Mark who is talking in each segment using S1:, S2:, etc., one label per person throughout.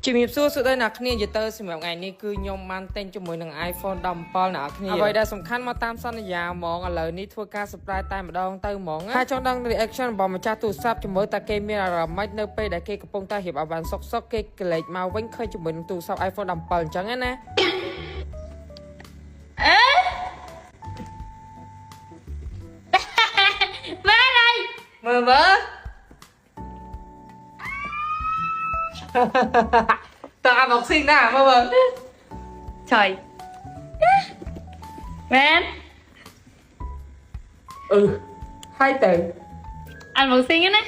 S1: ជំរាបសួរសុខដែរអ្នកគ្នាយទៅសម្រាប់ថ្ងៃនេះគឺខ្ញុំបានទិញជាមួយនឹង iPhone 17អ្នកគ្នាអ្វីដែលសំខាន់មកតាមសន្យាហ្មងឥឡូវនេះធ្វើការ surprise តែម្ដងទៅហ្មងហើយចង់ដឹង reaction របស់ម្ចាស់ទូរស័ព្ទជាមួយតាគេមានអារម្មណ៍ម៉េចនៅពេលដែលគេកំពុងតែរៀបអាវ៉ាន់សុកគេក្លែកមកវិញឃើញជាមួយនឹងទូរស័ព្ទ iPhone 17អញ្ចឹងណាមើលតើអាមកស៊ីណាមើល
S2: trời man
S1: ហើយទៅ
S2: anh một xinh á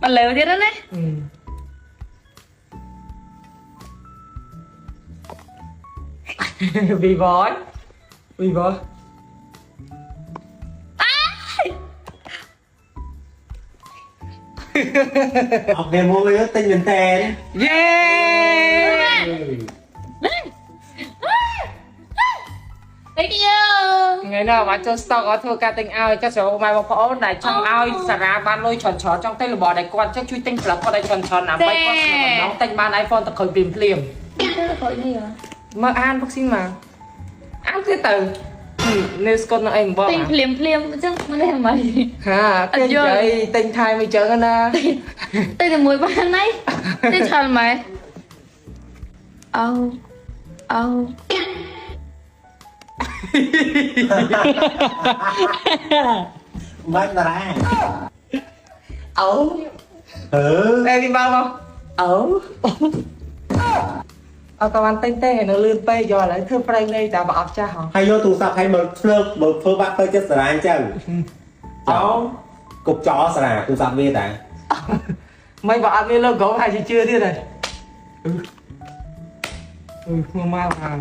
S2: bạn lều thế đó đấy
S1: vì bói
S3: học về mua với tinh mình tè
S1: yeah
S2: thank you
S1: ថ្ងៃនេះបានចូល stock អត់ធ្វើការទិញឲ្យចុះស្រូវម៉ែបងប្អូនដែលចង់ឲ្យសារ៉ាបានលុយច្រើនចង់ទិញរបស់ដែលគាត់ចុះជួយទិញប្លុកគាត់ឲ្យច្រើនដើម្បីគាត់ស្គាល់ម្ដងទិញបាន iPhone ទៅក្រោយភ្លាម
S2: thế là gọi gì hả
S1: មើលអាន vaccine មកអានទៀតទៅនេះស្កុតនៅអីបង
S2: tinh phliềm chứ mà đây là mày
S1: ហាទិញអីទិញថៃមិនចឹងណា
S2: tinh là mùi ban đấy tinh tròn mày oh
S3: mất ra
S1: ấu em đi bao không ấu các bạn tên tê nó lươn pe giờ lại thưa prey đây đã bảo cha hả
S3: hay vô tụ sập hay một phương bắt tới chết sả anh chăng chó cục chó sả tụ sập về tại
S1: mấy bạn đi lâu gấu hay gì chưa thế này mua ma này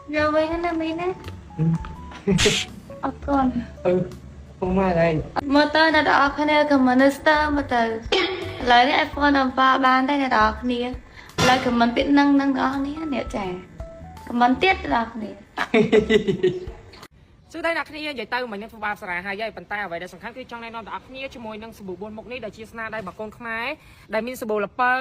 S2: rồi với anh em nè con
S1: mua ma đây
S2: motor là đỏ cái này cầm monster motor lấy cái iPhone làm pha bán đây là đỏ cái này lấy cầm mình biết nâng đó này nếu trẻ cầm mình tiết đỏ này
S1: សួស្តីអ្នកគ្នានិយាយទៅមិញនឹងធ្វើបាបសារ៉ាហើយប៉ុន្តែអ្វីដែលសំខាន់គឺចង់ណែនាំដល់អ្នកគ្នាជាមួយនឹងសាប៊ូ4មុខនេះដែលជាស្នាដៃរបស់កូនខ្មែរដែលមានសាប៊ូល្ពៅ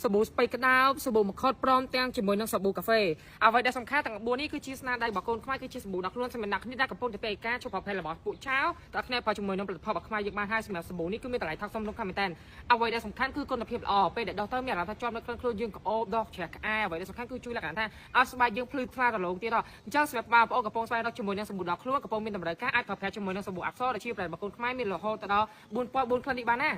S1: សាប៊ូស្ពៃក្តោបសាប៊ូមខុតព្រមទាំងជាមួយនឹងសាប៊ូកាហ្វេអ្វីដែលសំខាន់ទាំង4នេះគឺជាស្នាដៃរបស់កូនខ្មែរគឺជាសាប៊ូដល់ខ្លួនសម្រាប់អ្នកគ្នាដែលកំពុងតែពេកការជួបប្រភេទរបស់ពួកចៅតើអ្នកគ្នាបើជាមួយនឹងផលិតផលរបស់ខ្មែរយើងបានហើយសម្រាប់សាប៊ូនេះគឺមានតម្លៃថោកសមរម្យខាងមែនតើអ្វីដែលសំខាន់គឺគុណភាពល្អពេលដែលដោះទៅមានអារម្មណ៍ថាជាប់នៅក្នុងខ្លួនយើងក្អូបដោះជ្រះក្អែអ្វីដែលសំខាន់គឺជួយលក្ខណៈថាឲ្យស្បែកយើងភ្លឺថ្លារលោងទៀតអញ្ចឹងសម្រាប់បងប្អូនកំពុងស្វែងរកជាមួយនឹងសាប៊ូដល់ខ្លួនកំពុងមានតម្រូវការអាចប្រើប្រាស់ជាមួយនឹងសាប៊ូអាក់សរដែលជាប្រភេទរបស់កូនខ្មែរមានរហូតដល់4 ក្លិននេះបានណា